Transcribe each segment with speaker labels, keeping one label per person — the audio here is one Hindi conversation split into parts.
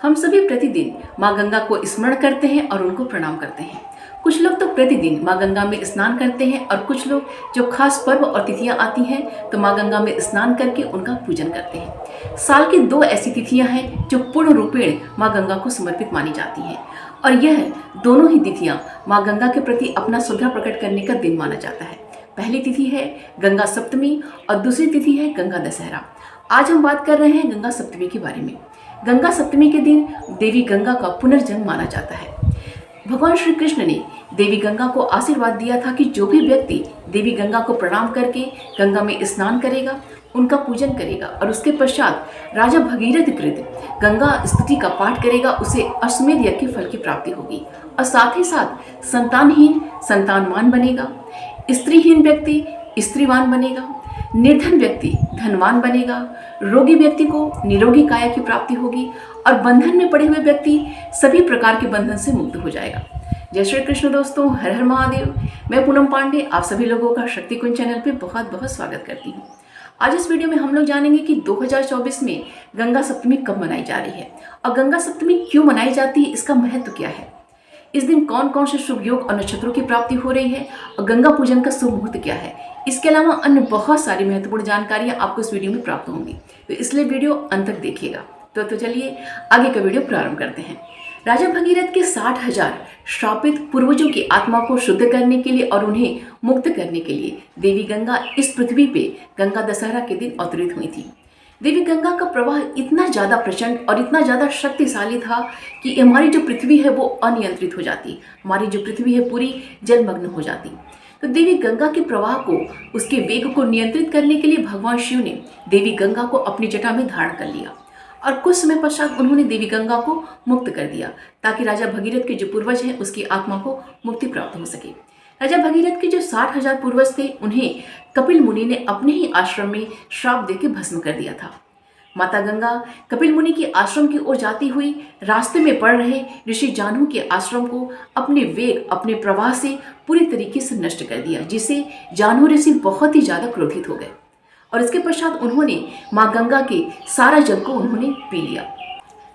Speaker 1: हम सभी प्रतिदिन माँ गंगा को स्मरण करते हैं और उनको प्रणाम करते हैं। कुछ लोग तो प्रतिदिन माँ गंगा में स्नान करते हैं और कुछ लोग जो खास पर्व और तिथियां आती हैं तो माँ गंगा में स्नान करके उनका पूजन करते हैं। साल की 2 ऐसी तिथियां हैं जो पूर्ण रूपेण माँ गंगा को समर्पित मानी जाती हैं और यह दोनों ही तिथियां माँ गंगा के प्रति अपना श्रद्धा प्रकट करने का दिन माना जाता है। पहली तिथि है गंगा सप्तमी और दूसरी तिथि है गंगा दशहरा। आज हम बात कर रहे हैं गंगा सप्तमी के बारे में। गंगा सप्तमी के दिन देवी गंगा का पुनर्जन्म माना जाता है। भगवान श्री कृष्ण ने देवी गंगा को आशीर्वाद दिया था कि जो भी व्यक्ति देवी गंगा को प्रणाम करके गंगा में स्नान करेगा, उनका पूजन करेगा और उसके पश्चात राजा भगीरथ कृत गंगा स्तुति का पाठ करेगा, उसे अश्वमेध यज्ञ के फल की प्राप्ति होगी और साथ ही साथ संतानहीन संतानवान बनेगा, स्त्रीहीन व्यक्ति स्त्रीवान बनेगा, निर्धन व्यक्ति धनवान बनेगा, रोगी व्यक्ति को निरोगी काया की प्राप्ति होगी और बंधन में पड़े हुए व्यक्ति सभी प्रकार के बंधन से मुक्त हो जाएगा। जय श्री कृष्ण दोस्तों, हर हर महादेव। मैं पूनम पांडे आप सभी लोगों का शक्ति कुंज चैनल पे बहुत बहुत स्वागत करती हूँ। आज इस वीडियो में हम लोग जानेंगे कि 2024 में गंगा सप्तमी कब मनाई जा रही है और गंगा सप्तमी क्यों मनाई जाती है, इसका महत्व क्या है, इस दिन कौन कौन से शुभ योग और नक्षत्रों की प्राप्ति हो रही है और गंगा पूजन का शुभ मुहूर्त क्या है। इसके अलावा अन्य बहुत सारी महत्वपूर्ण जानकारियां आपको इस वीडियो में प्राप्त होंगी, तो इसलिए वीडियो अंत तक देखिएगा। तो चलिए आगे का वीडियो प्रारंभ करते हैं। राजा भगीरथ के 60,000 श्रापित पूर्वजों की आत्मा को शुद्ध करने के लिए और उन्हें मुक्त करने के लिए देवी गंगा इस पृथ्वी पे गंगा दशहरा के दिन अवतरित हुई थी। देवी गंगा का प्रवाह इतना ज़्यादा प्रचंड और इतना ज़्यादा शक्तिशाली था कि हमारी जो पृथ्वी है वो अनियंत्रित हो जाती, हमारी जो पृथ्वी है पूरी जलमग्न हो जाती। तो देवी गंगा के प्रवाह को, उसके वेग को नियंत्रित करने के लिए भगवान शिव ने देवी गंगा को अपनी जटा में धारण कर लिया और कुछ समय पश्चात उन्होंने देवी गंगा को मुक्त कर दिया ताकि राजा भगीरथ के जो पूर्वज हैं उसकी आत्मा को मुक्ति प्राप्त हो सके। राजा भगीरथ के जो 60,000 पूर्वज थे उन्हें कपिल मुनि ने अपने ही आश्रम में श्राप देकर भस्म कर दिया था। माता गंगा कपिल मुनि के आश्रम की ओर जाती हुई रास्ते में पड़ रहे ऋषि जान्हू के आश्रम को अपने वेग, अपने प्रवाह से पूरी तरीके से नष्ट कर दिया, जिससे जान्हू ऋषि बहुत ही ज्यादा क्रोधित हो गए और इसके पश्चात उन्होंने माँ गंगा के सारा जल को उन्होंने पी लिया।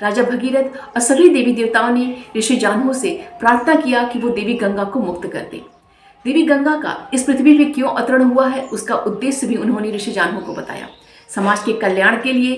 Speaker 1: राजा भगीरथ और सभी देवी देवताओं ने ऋषि जान्हू से प्रार्थना किया कि वो देवी गंगा को मुक्त कर दे। देवी गंगा का इस पृथ्वी पे क्यों अवतरण हुआ है उसका उद्देश्य भी उन्होंने ऋषि जान्हू को बताया। समाज के कल्याण के लिए,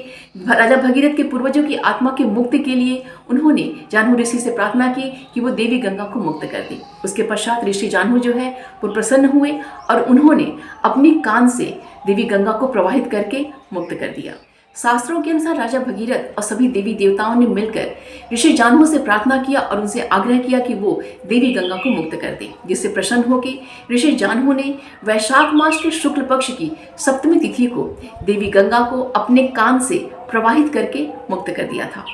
Speaker 1: राजा भगीरथ के पूर्वजों की आत्मा के मुक्ति के लिए उन्होंने जान्हू ऋषि से प्रार्थना की कि वो देवी गंगा को मुक्त कर दे। उसके पश्चात ऋषि जान्हू जो है वो प्रसन्न हुए और उन्होंने अपनी कान से देवी गंगा को प्रवाहित करके मुक्त कर दिया। शास्त्रों के अनुसार राजा भगीरथ और सभी देवी देवताओं ने मिलकर ऋषि जान्हू से प्रार्थना किया और उनसे आग्रह किया कि वो देवी गंगा को मुक्त कर दे, जिससे प्रसन्न होकर ऋषि जान्हू ने वैशाख मास के शुक्ल पक्ष की सप्तमी तिथि को देवी गंगा को अपने कान से प्रवाहित करके मुक्त कर दिया था।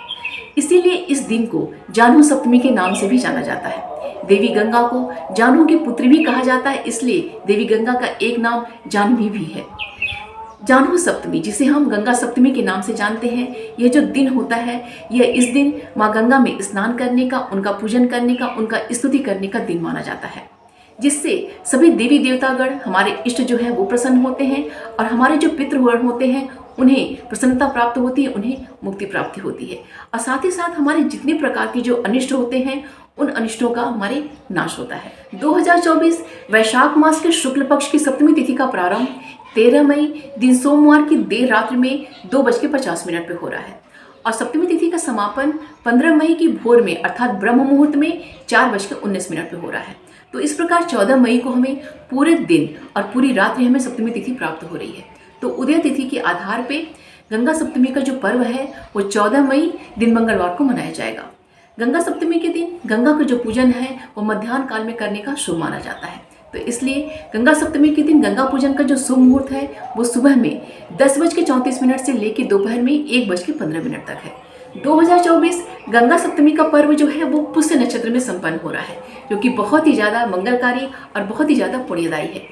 Speaker 1: इसीलिए इस दिन को जान्हू सप्तमी के नाम से भी जाना जाता है। देवी गंगा को जान्हू की पुत्री भी कहा जाता है, इसलिए देवी गंगा का एक नाम जाह्नवी भी है। जान्हू सप्तमी, जिसे हम गंगा सप्तमी के नाम से जानते हैं, यह जो दिन होता है यह इस दिन माँ गंगा में स्नान करने का, उनका पूजन करने का, उनका स्तुति करने का दिन माना जाता है, जिससे सभी देवी देवतागण, हमारे इष्ट जो है वो प्रसन्न होते हैं और हमारे जो पितृगण होते हैं उन्हें प्रसन्नता प्राप्त होती है, उन्हें मुक्ति प्राप्ति होती है और साथ ही साथ हमारे जितने प्रकार के जो अनिष्ट होते हैं उन अनिष्टों का हमारे नाश होता है। 2024 वैशाख मास के शुक्ल पक्ष की सप्तमी तिथि का प्रारंभ 13 मई दिन सोमवार की देर रात्रि में 2:50 पे हो रहा है और सप्तमी तिथि का समापन 15 मई की भोर में अर्थात ब्रह्म मुहूर्त में 4:19 पे हो रहा है। तो इस प्रकार 14 मई को हमें पूरे दिन और पूरी रात्रि हमें सप्तमी तिथि प्राप्त हो रही है। तो उदय तिथि के आधार पे गंगा सप्तमी का जो पर्व है वो 14 मई दिन मंगलवार को मनाया जाएगा। गंगा सप्तमी के दिन गंगा का जो पूजन है वो मध्याह्न काल में करने का शुभ माना जाता है। तो इसलिए गंगा सप्तमी के दिन गंगा पूजन का जो शुभ मुहूर्त है वो सुबह में 10:34 से लेकर दोपहर में 1:15 तक है। 2024 गंगा सप्तमी का पर्व जो है वो पुष्य नक्षत्र में संपन्न हो रहा है, जो कि बहुत ही ज़्यादा मंगलकारी और बहुत ही ज़्यादा पुण्यदायी है।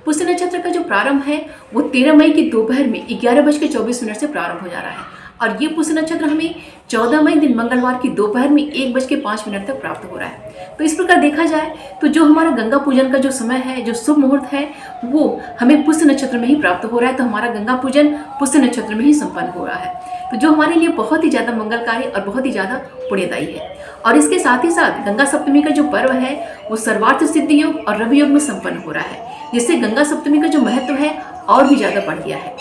Speaker 1: पुष्य नक्षत्र का जो प्रारंभ है वो 13 मई की दोपहर में 11:24 से प्रारंभ हो जा रहा है और ये पुष्य नक्षत्र हमें 14 मई दिन मंगलवार की दोपहर में 1:05 तक प्राप्त हो रहा है। तो इस प्रकार देखा जाए तो जो हमारा गंगा पूजन का जो समय है, जो शुभ मुहूर्त है, वो हमें पुष्य नक्षत्र में ही प्राप्त हो रहा है। तो हमारा गंगा पूजन पुष्य नक्षत्र में ही संपन्न हो रहा है, तो जो हमारे लिए बहुत ही ज़्यादा मंगलकारी और बहुत ही ज़्यादा पुण्यदायी है। और इसके साथ ही साथ गंगा सप्तमी का जो पर्व है वो सर्वार्थ सिद्धि योग और रवि योग में संपन्न हो रहा है, जिससे गंगा सप्तमी का जो महत्व है और भी ज़्यादा बढ़ गया है।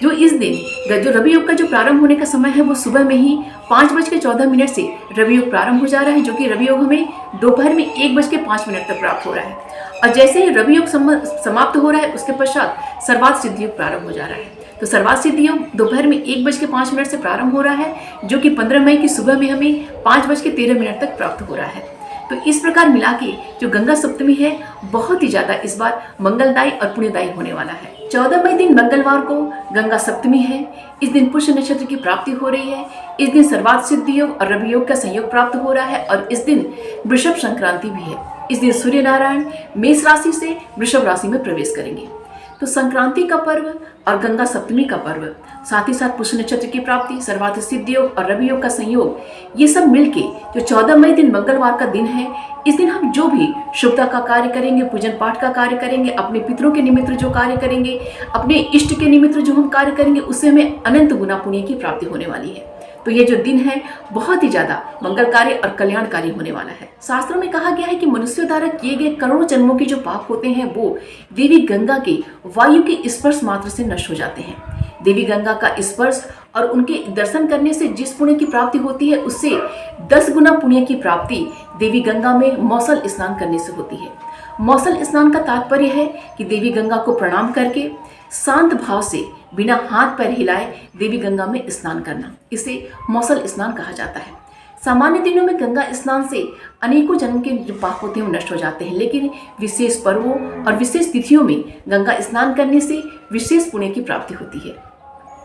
Speaker 1: जो इस दिन जो रवि योग का जो प्रारंभ होने का समय है वो सुबह में ही 5:14 से रवि योग प्रारंभ हो जा रहा है, जो कि रवि योग हमें दोपहर में 1:05 तक प्राप्त हो रहा है। और जैसे ही रवि योग समाप्त हो रहा है उसके पश्चात सर्वार्थ सिद्धि योग प्रारंभ हो जा रहा है। तो सर्वार्थ सिद्धि योग दोपहर में 1:05 से प्रारंभ हो रहा है, जो कि 15 मई की सुबह में हमें 5:13 तक प्राप्त हो रहा है। तो इस प्रकार मिला के जो गंगा सप्तमी है बहुत ही ज़्यादा इस बार मंगलदायी और पुण्यदायी होने वाला है। 14 मई दिन मंगलवार को गंगा सप्तमी है। इस दिन पुष्य नक्षत्र की प्राप्ति हो रही है। इस दिन सर्वार्थ सिद्धि योग और रवि योग का संयोग प्राप्त हो रहा है और इस दिन वृषभ संक्रांति भी है। इस दिन सूर्य नारायण मेष राशि से वृषभ राशि में प्रवेश करेंगे। तो संक्रांति का पर्व और गंगा सप्तमी का पर्व, साथ ही साथ पुष्य नक्षत्र की प्राप्ति, सर्वार्थ सिद्धि योग और रवि योग का संयोग, ये सब मिलके जो 14 मई दिन मंगलवार का दिन है, इस दिन हम जो भी शुभता का कार्य करेंगे, पूजन पाठ का कार्य करेंगे, अपने पितरों के निमित्त जो कार्य करेंगे, अपने इष्ट के निमित्त जो हम कार्य करेंगे, उससे हमें अनंत गुना पुण्य की प्राप्ति होने वाली है। तो ये जो दिन है बहुत ही ज्यादा मंगलकारी और कल्याणकारी होने वाला है। शास्त्रों में कहा गया है कि मनुष्यों द्वारा किए गए करोड़ों जन्मों के जो पाप होते हैं वो देवी गंगा के वायु के स्पर्श मात्र से नष्ट हो जाते हैं। देवी गंगा का स्पर्श और उनके दर्शन करने से जिस पुण्य की प्राप्ति होती है उससे 10 गुना पुण्य की प्राप्ति देवी गंगा में मौसल स्नान करने से होती है। मौसल स्नान का तात्पर्य है कि देवी गंगा को प्रणाम करके शांत भाव से बिना हाथ पैर हिलाए देवी गंगा में स्नान करना, इसे मौसल स्नान कहा जाता है। सामान्य दिनों में गंगा स्नान से अनेकों जन्म के जो पाप होते हैं वो नष्ट हो जाते हैं, लेकिन विशेष पर्वों और विशेष तिथियों में गंगा स्नान करने से विशेष पुण्य की प्राप्ति होती है।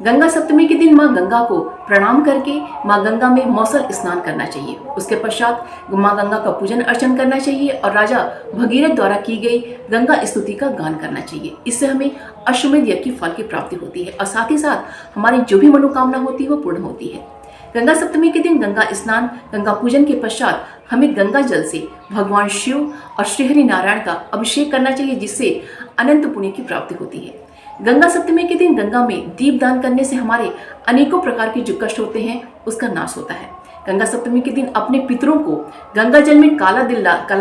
Speaker 1: गंगा सप्तमी के दिन माँ गंगा को प्रणाम करके माँ गंगा में मौसल स्नान करना चाहिए। उसके पश्चात माँ गंगा का पूजन अर्चन करना चाहिए और राजा भगीरथ द्वारा की गई गंगा स्तुति का गान करना चाहिए। इससे हमें अश्वमेध यज्ञ की फल की प्राप्ति होती है और साथ ही साथ हमारी जो भी मनोकामना होती है वो पूर्ण होती है। गंगा सप्तमी के दिन गंगा स्नान, गंगा पूजन के पश्चात हमें गंगा जल से भगवान शिव और श्रीहरि नारायण का अभिषेक करना चाहिए, जिससे अनंत पुण्य की प्राप्ति होती है। गंगा सप्तमी के दिन गंगा में दीप दान करने से हमारे अनेकों प्रकार के जो कष्ट होते हैं उसका नाश होता है। गंगा सप्तमी के दिन अपने पितरों को गंगा जल में काला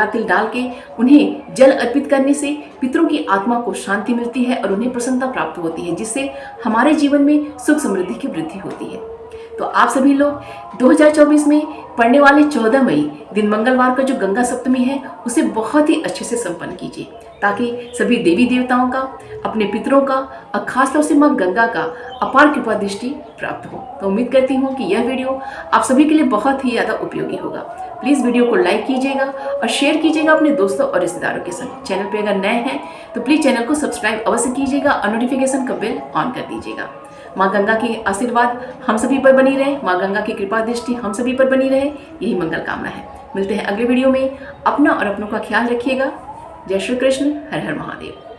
Speaker 1: तिल डाल के उन्हें जल अर्पित करने से पितरों की आत्मा को शांति मिलती है और उन्हें प्रसन्नता प्राप्त होती है, जिससे हमारे जीवन में सुख समृद्धि की वृद्धि होती है। तो आप सभी लोग 2024 में पड़ने वाले 14 मई दिन मंगलवार का जो गंगा सप्तमी है उसे बहुत ही अच्छे से संपन्न कीजिए, ताकि सभी देवी देवताओं का, अपने पितरों का और खासतौर से माँ गंगा का अपार कृपा दृष्टि प्राप्त हो। तो उम्मीद करती हूँ कि यह वीडियो आप सभी के लिए बहुत ही ज़्यादा उपयोगी होगा। प्लीज़ वीडियो को लाइक कीजिएगा और शेयर कीजिएगा अपने दोस्तों और रिश्तेदारों के संग। चैनल पर अगर नए हैं तो प्लीज़ चैनल को सब्सक्राइब अवश्य कीजिएगा और नोटिफिकेशन का बेल ऑन कर दीजिएगा। माँ गंगा की आशीर्वाद हम सभी पर बनी रहे, माँ गंगा की कृपा दृष्टि हम सभी पर बनी रहे, यही मंगल कामना है। मिलते हैं अगले वीडियो में। अपना और अपनों का ख्याल रखिएगा। जय श्री कृष्ण। हर हर महादेव।